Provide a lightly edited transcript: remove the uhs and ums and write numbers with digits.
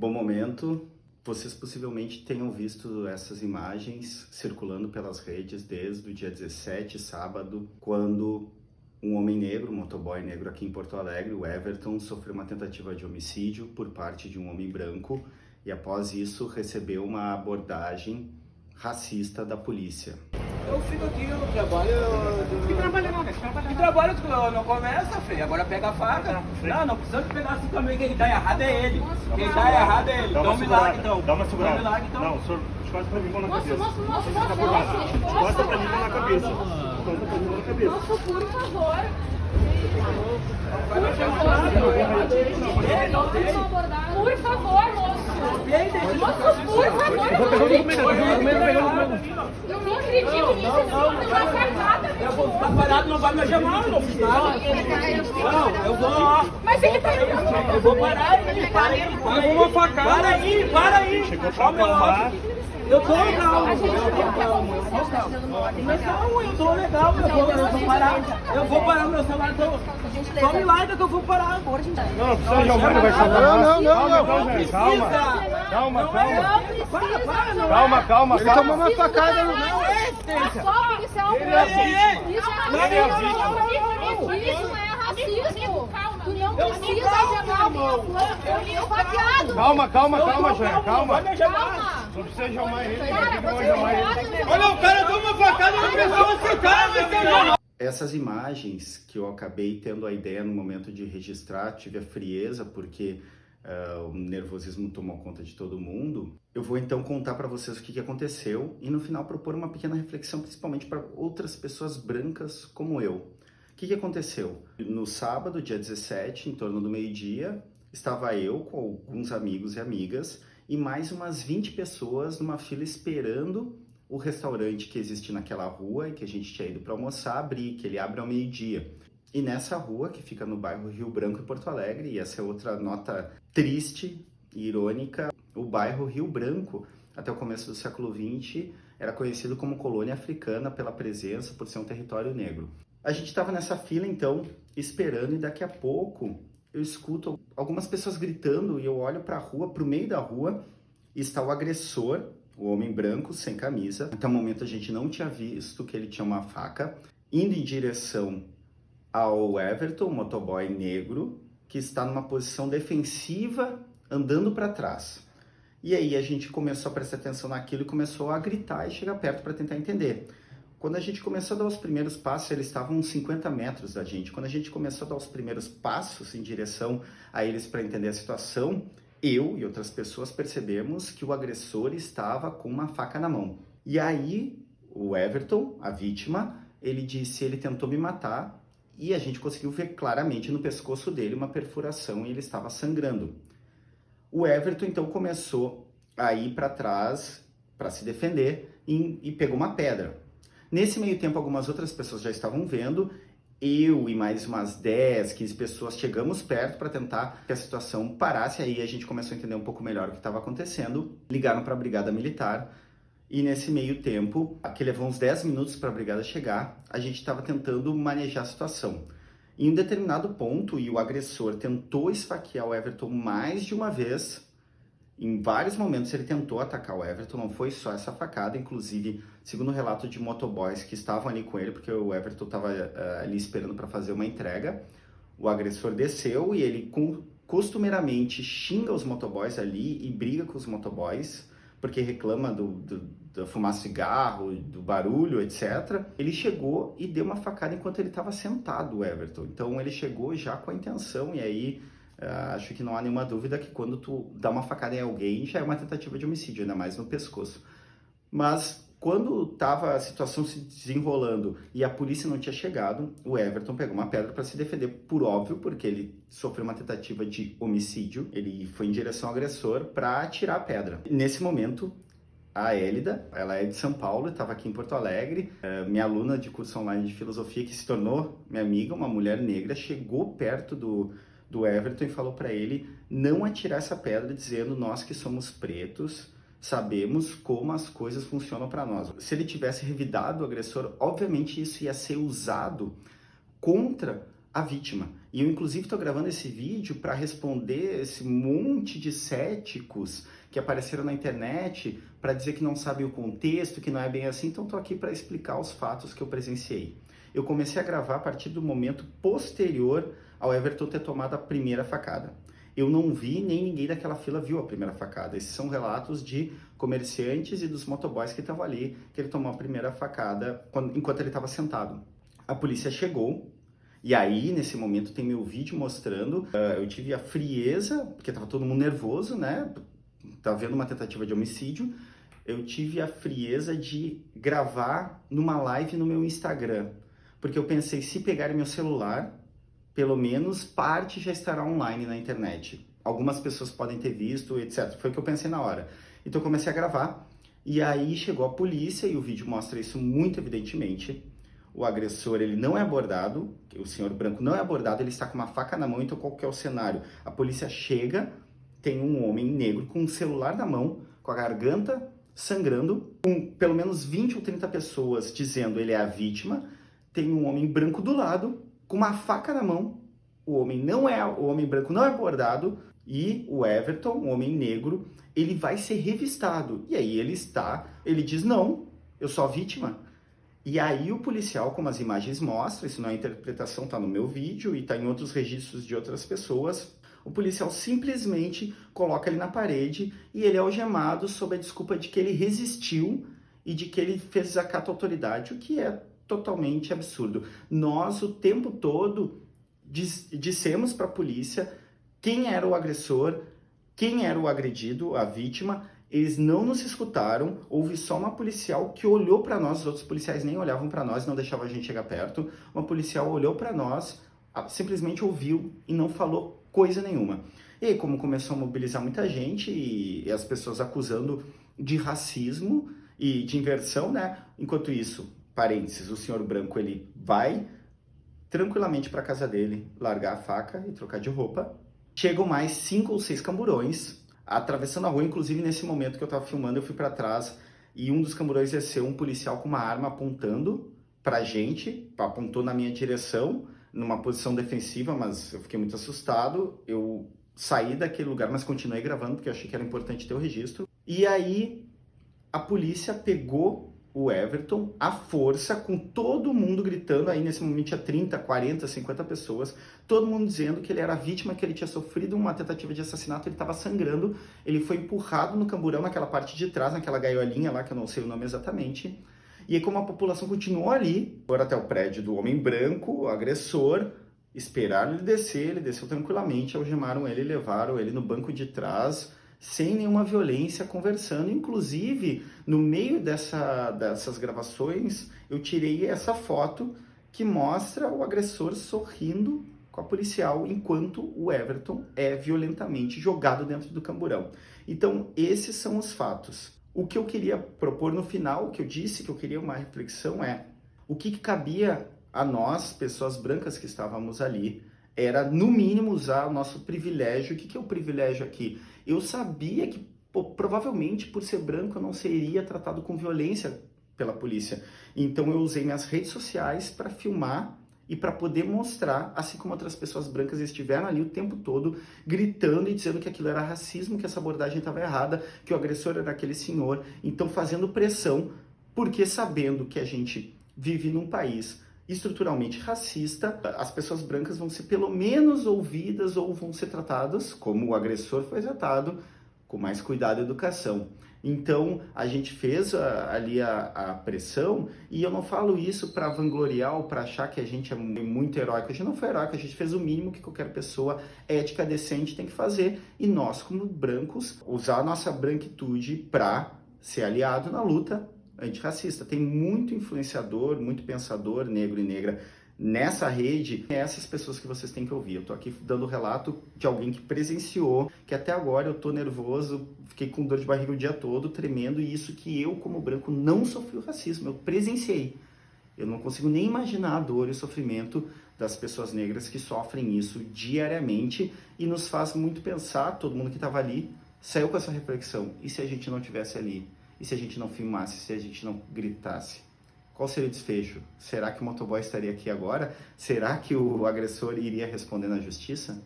Bom momento. Vocês possivelmente tenham visto essas imagens circulando pelas redes desde o dia 17, sábado, quando um homem negro, um motoboy negro aqui em Porto Alegre, o Everton, sofreu uma tentativa de homicídio por parte de um homem branco e após isso recebeu uma abordagem racista da polícia. Eu fico aqui, eu trabalho. Que trabalho não, que trabalho tu não começa, filho. Agora pega a faca. Não precisa de pegar assim também. Quem tá errado é ele. Quem tá errado é ele. Dá um milagre então. Dá uma segurada. Dá um milagre então. Não, o senhor encosta pra mim mão na cabeça. Moço. Encosta pra mim mão na cabeça. Encosta pra mim mão na cabeça. Moço, por favor. Por favor, moço. Moço, por favor. Eu não acredito nisso. Isso não é facada. Eu vou ficar parado, não vai me chamar, não fiz nada. Não, eu vou lá. Mas ele tá Eu vou parar aí, para aí. Eu vou uma facada. Para aí. Chegou pra acalmar. Eu tô legal, eu tô legal, eu vou parar meu celular, só me larga que eu vou parar. Não precisa, Gilmar, vai salvar. Não. Calma. Ele tomou uma facada. Não é existência. Isso não é racismo. Tu não precisa jogar a minha flor. Eu li o faqueado. Calma, Jean, calma. Calma. Não precisa chamar ele. Olha, o cara toma uma facada na pessoa sentada. Essas imagens que eu acabei tendo a ideia no momento de registrar, tive a frieza porque o nervosismo tomou conta de todo mundo. Eu vou então contar para vocês o que aconteceu e no final propor uma pequena reflexão, principalmente para outras pessoas brancas como eu. O que aconteceu? No sábado, dia 17, em torno do meio-dia, estava eu com alguns amigos e amigas e mais umas 20 pessoas numa fila esperando o restaurante que existe naquela rua e que a gente tinha ido para almoçar abrir, que ele abre ao meio-dia. E nessa rua, que fica no bairro Rio Branco, em Porto Alegre, e essa é outra nota triste e irônica, o bairro Rio Branco, até o começo do século XX, era conhecido como colônia africana pela presença, por ser um território negro. A gente estava nessa fila, então, esperando, e daqui a pouco eu escuto algumas pessoas gritando e eu olho para a rua, para o meio da rua, e está o agressor, o homem branco, sem camisa. Até o momento a gente não tinha visto que ele tinha uma faca, indo em direção ao Everton, um motoboy negro, que está numa posição defensiva, andando para trás. E aí a gente começou a prestar atenção naquilo e começou a gritar e chegar perto para tentar entender. Quando a gente começou a dar os primeiros passos, eles estavam uns 50 metros da gente. Quando a gente começou a dar os primeiros passos em direção a eles para entender a situação, eu e outras pessoas percebemos que o agressor estava com uma faca na mão. E aí, o Everton, a vítima, ele disse, ele tentou me matar e a gente conseguiu ver claramente no pescoço dele uma perfuração e ele estava sangrando. O Everton, então, começou a ir para trás para se defender e pegou uma pedra. Nesse meio tempo, algumas outras pessoas já estavam vendo. Eu e mais umas 10, 15 pessoas chegamos perto para tentar que a situação parasse. Aí a gente começou a entender um pouco melhor o que estava acontecendo. Ligaram para a brigada militar. E nesse meio tempo, que levou uns 10 minutos para a brigada chegar, a gente estava tentando manejar a situação. Em um determinado ponto, e o agressor tentou esfaquear o Everton mais de uma vez. Em vários momentos ele tentou atacar o Everton, não foi só essa facada, inclusive, segundo o relato de motoboys que estavam ali com ele, porque o Everton estava ali esperando para fazer uma entrega, o agressor desceu e ele costumeiramente xinga os motoboys ali e briga com os motoboys, porque reclama da fumaça de cigarro, do barulho, etc. Ele chegou e deu uma facada enquanto ele estava sentado, o Everton. Então ele chegou já com a intenção, e aí acho que não há nenhuma dúvida que quando tu dá uma facada em alguém, já é uma tentativa de homicídio, ainda mais no pescoço. Mas quando estava a situação se desenrolando e a polícia não tinha chegado, o Everton pegou uma pedra para se defender, por óbvio, porque ele sofreu uma tentativa de homicídio. Ele foi em direção ao agressor para atirar a pedra. Nesse momento, a Hélida, ela é de São Paulo, estava aqui em Porto Alegre, minha aluna de curso online de filosofia, que se tornou minha amiga, uma mulher negra, chegou perto do Everton e falou para ele não atirar essa pedra, dizendo: nós que somos pretos sabemos como as coisas funcionam para nós. Se ele tivesse revidado o agressor, obviamente isso ia ser usado contra a vítima. E eu, inclusive, estou gravando esse vídeo para responder esse monte de céticos que apareceram na internet para dizer que não sabem o contexto, que não é bem assim. Então, estou aqui para explicar os fatos que eu presenciei. Eu comecei a gravar a partir do momento posterior ao Everton ter tomado a primeira facada. Eu não vi, nem ninguém daquela fila viu a primeira facada. Esses são relatos de comerciantes e dos motoboys que estavam ali, que ele tomou a primeira facada enquanto ele estava sentado. A polícia chegou, e aí, nesse momento, tem meu vídeo mostrando, eu tive a frieza, porque estava todo mundo nervoso, né? Tava vendo uma tentativa de homicídio. Eu tive a frieza de gravar numa live no meu Instagram, porque eu pensei, se pegarem meu celular, pelo menos parte já estará online na internet. Algumas pessoas podem ter visto, etc. Foi o que eu pensei na hora. Então eu comecei a gravar, e aí chegou a polícia, e o vídeo mostra isso muito evidentemente. O agressor, ele não é abordado, o senhor branco não é abordado, ele está com uma faca na mão. Então qual que é o cenário? A polícia chega, tem um homem negro com um celular na mão, com a garganta sangrando, com pelo menos 20 ou 30 pessoas dizendo ele é a vítima, tem um homem branco do lado, com uma faca na mão. O homem branco não é abordado, e o Everton, um homem negro, ele vai ser revistado. E aí ele diz, não, eu sou a vítima. E aí o policial, como as imagens mostram, isso não é interpretação, está no meu vídeo e está em outros registros de outras pessoas, o policial simplesmente coloca ele na parede e ele é algemado sob a desculpa de que ele resistiu e de que ele fez desacato à autoridade, o que é totalmente absurdo. Nós, o tempo todo, dissemos para a polícia quem era o agressor, quem era o agredido, a vítima. Eles não nos escutaram, houve só uma policial que olhou para nós, os outros policiais nem olhavam para nós, não deixavam a gente chegar perto. Uma policial olhou para nós, simplesmente ouviu e não falou coisa nenhuma. E aí, como começou a mobilizar muita gente e as pessoas acusando de racismo e de inversão, né? Enquanto isso, parênteses, o senhor branco, ele vai tranquilamente para casa dele, largar a faca e trocar de roupa. Chegam mais 5 ou 6 camburões, atravessando a rua. Inclusive, nesse momento que eu estava filmando, eu fui para trás e um dos camburões desceu, um policial com uma arma apontando pra gente, apontou na minha direção, numa posição defensiva, mas eu fiquei muito assustado. Eu saí daquele lugar, mas continuei gravando, porque eu achei que era importante ter o registro. E aí, a polícia pegou o Everton à força, com todo mundo gritando. Aí nesse momento tinha 30, 40, 50 pessoas, todo mundo dizendo que ele era vítima, que ele tinha sofrido uma tentativa de assassinato, ele estava sangrando, ele foi empurrado no camburão, naquela parte de trás, naquela gaiolinha lá, que eu não sei o nome exatamente. E aí, como a população continuou ali, foram até o prédio do homem branco, o agressor, esperaram ele desceu tranquilamente, algemaram ele, levaram ele no banco de trás, sem nenhuma violência, conversando. Inclusive, no meio dessas gravações, eu tirei essa foto que mostra o agressor sorrindo com a policial, enquanto o Everton é violentamente jogado dentro do camburão. Então, esses são os fatos. O que eu queria propor no final, o que eu disse que eu queria uma reflexão é, o que cabia a nós, pessoas brancas que estávamos ali, era, no mínimo, usar o nosso privilégio. O que é o privilégio aqui? Eu sabia que, provavelmente, por ser branco, eu não seria tratado com violência pela polícia. Então, eu usei minhas redes sociais para filmar e para poder mostrar, assim como outras pessoas brancas estiveram ali o tempo todo, gritando e dizendo que aquilo era racismo, que essa abordagem estava errada, que o agressor era aquele senhor. Então, fazendo pressão, porque sabendo que a gente vive num país estruturalmente racista, as pessoas brancas vão ser pelo menos ouvidas ou vão ser tratadas, como o agressor foi tratado, com mais cuidado e educação. Então, a gente fez ali a pressão, e eu não falo isso para vangloriar ou para achar que a gente é muito heróico. A gente não foi heróico, a gente fez o mínimo que qualquer pessoa ética, decente tem que fazer, e nós, como brancos, usar a nossa branquitude para ser aliado na luta antirracista. Tem muito influenciador, muito pensador negro e negra nessa rede. É essas pessoas que vocês têm que ouvir. Eu tô aqui dando relato de alguém que presenciou, que até agora eu tô nervoso, fiquei com dor de barriga o dia todo, tremendo, e isso que eu, como branco, não sofri o racismo, eu presenciei. Eu não consigo nem imaginar a dor e o sofrimento das pessoas negras que sofrem isso diariamente, e nos faz muito pensar. Todo mundo que estava ali saiu com essa reflexão: e se a gente não estivesse ali? E se a gente não filmasse? Se a gente não gritasse? qual seria o desfecho? Será que o motoboy estaria aqui agora? Será que o agressor iria responder na justiça?